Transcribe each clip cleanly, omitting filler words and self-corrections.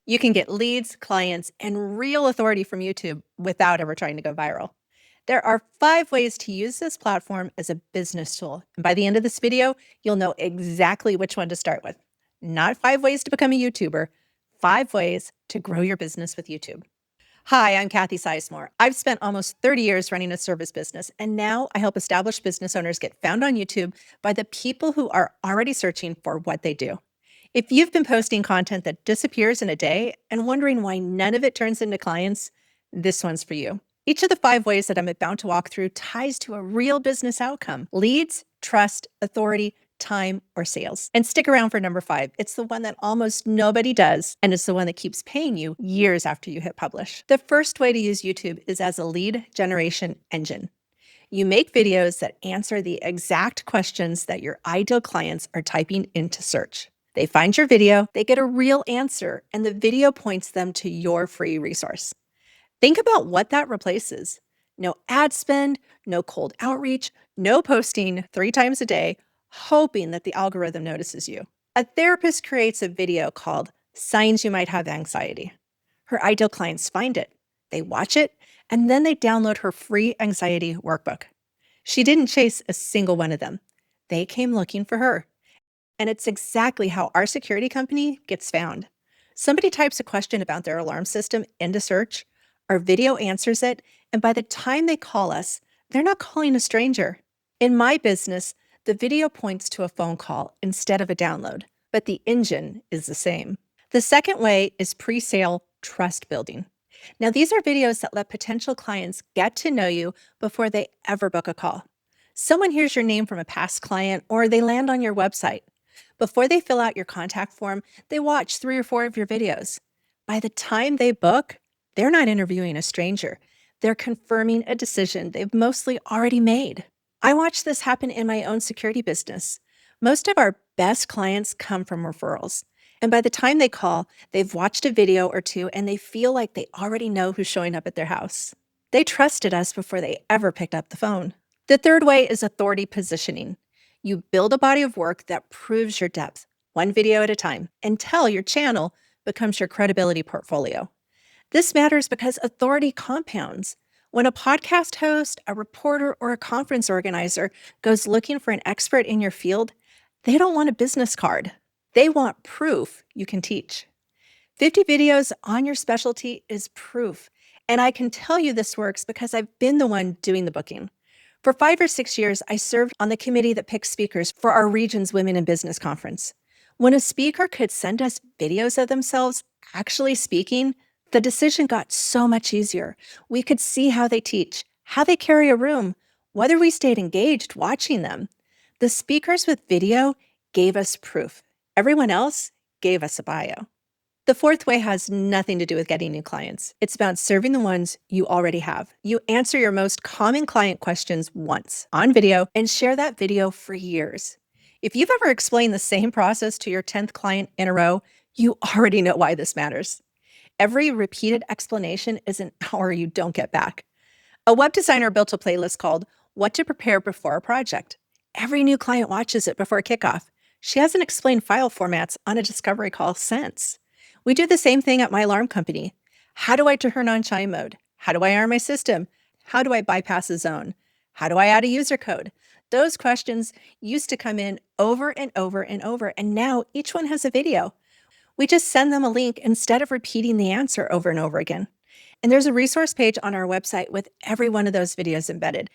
You can get leads, clients, and real authority from YouTube without ever trying to go viral. There are 5 ways to use this platform as a business tool. And by the end of this video, you'll know exactly which one to start with. Not 5 ways to become a YouTuber, 5 ways to grow your business with YouTube. Hi, I'm Kathy Sizemore. I've spent almost 30 years running a service business, and now I help established business owners get found on YouTube by the people who are already searching for what they do. If you've been posting content that disappears in a day and wondering why none of it turns into clients, this one's for you. Each of the 5 ways that I'm about to walk through ties to a real business outcome: leads, trust, authority, time, or sales. And stick around for number 5. It's the one that almost nobody does, and it's the one that keeps paying you years after you hit publish. The first way to use YouTube is as a lead generation engine. You make videos that answer the exact questions that your ideal clients are typing into search. They find your video, they get a real answer, and the video points them to your free resource. Think about what that replaces. No ad spend, no cold outreach, no posting 3 times a day, hoping that the algorithm notices you. A therapist creates a video called Signs You Might Have Anxiety. Her ideal clients find it, they watch it, and then they download her free anxiety workbook. She didn't chase a single one of them. They came looking for her. And it's exactly how our security company gets found. Somebody types a question about their alarm system into search, our video answers it, and by the time they call us, they're not calling a stranger. In my business, the video points to a phone call instead of a download, but the engine is the same. The second way is pre-sale trust building. Now, these are videos that let potential clients get to know you before they ever book a call. Someone hears your name from a past client, or they land on your website. Before they fill out your contact form, they watch 3 or 4 of your videos. By the time they book, they're not interviewing a stranger. They're confirming a decision they've mostly already made. I watched this happen in my own security business. Most of our best clients come from referrals. And by the time they call, they've watched a video or 2 and they feel like they already know who's showing up at their house. They trusted us before they ever picked up the phone. The third way is authority positioning. You build a body of work that proves your depth, one video at a time, until your channel becomes your credibility portfolio. This matters because authority compounds. When a podcast host, a reporter, or a conference organizer goes looking for an expert in your field, they don't want a business card. They want proof you can teach. 50 videos on your specialty is proof. And I can tell you this works because I've been the one doing the booking. For 5 or 6 years, I served on the committee that picks speakers for our region's Women in Business Conference. When a speaker could send us videos of themselves actually speaking, the decision got so much easier. We could see how they teach, how they carry a room, whether we stayed engaged watching them. The speakers with video gave us proof. Everyone else gave us a bio. The fourth way has nothing to do with getting new clients. It's about serving the ones you already have. You answer your most common client questions once on video and share that video for years. If you've ever explained the same process to your 10th client in a row, you already know why this matters. Every repeated explanation is an hour you don't get back. A web designer built a playlist called What to Prepare Before a Project. Every new client watches it before kickoff. She hasn't explained file formats on a discovery call since. We do the same thing at my alarm company. How do I turn on chime mode? How do I arm my system? How do I bypass a zone? How do I add a user code? Those questions used to come in over and over and over, and now each one has a video. We just send them a link instead of repeating the answer over and over again. And there's a resource page on our website with every one of those videos embedded,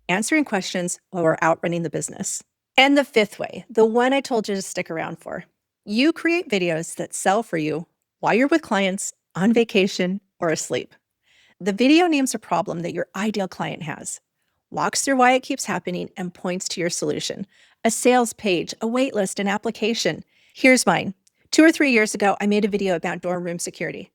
answering questions while we're out running the business. And the fifth way, the one I told you to stick around for. You create videos that sell for you while you're with clients, on vacation, or asleep. The video names a problem that your ideal client has, walks through why it keeps happening, and points to your solution. A sales page, a wait list, an application. Here's mine. 2 or 3 years ago, I made a video about dorm room security.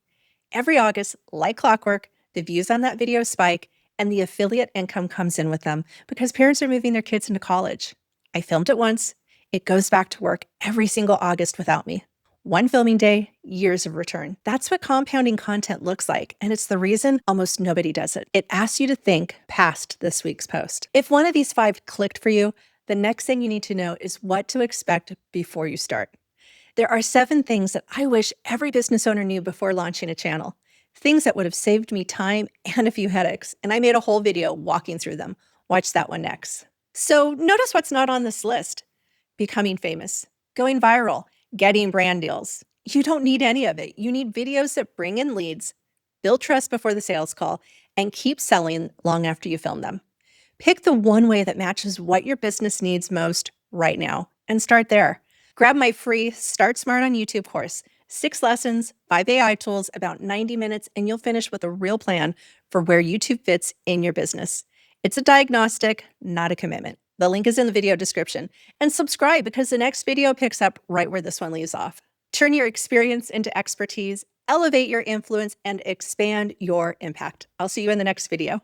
Every August, like clockwork, the views on that video spike, and the affiliate income comes in with them because parents are moving their kids into college. I filmed it once. It goes back to work every single August without me. One filming day, years of return. That's what compounding content looks like, and it's the reason almost nobody does it. It asks you to think past this week's post. If one of these 5 clicked for you, the next thing you need to know is what to expect before you start. There are 7 things that I wish every business owner knew before launching a channel. Things that would have saved me time and a few headaches, and I made a whole video walking through them. Watch that one next. So notice what's not on this list. Becoming famous, going viral, getting brand deals. You don't need any of it. You need videos that bring in leads, build trust before the sales call, and keep selling long after you film them. Pick the one way that matches what your business needs most right now and start there. Grab my free Start Smart on YouTube course. 6 lessons, 5 AI tools, about 90 minutes, and you'll finish with a real plan for where YouTube fits in your business. It's a diagnostic, not a commitment. The link is in the video description. And subscribe because the next video picks up right where this one leaves off. Turn your experience into expertise, elevate your influence, and expand your impact. I'll see you in the next video.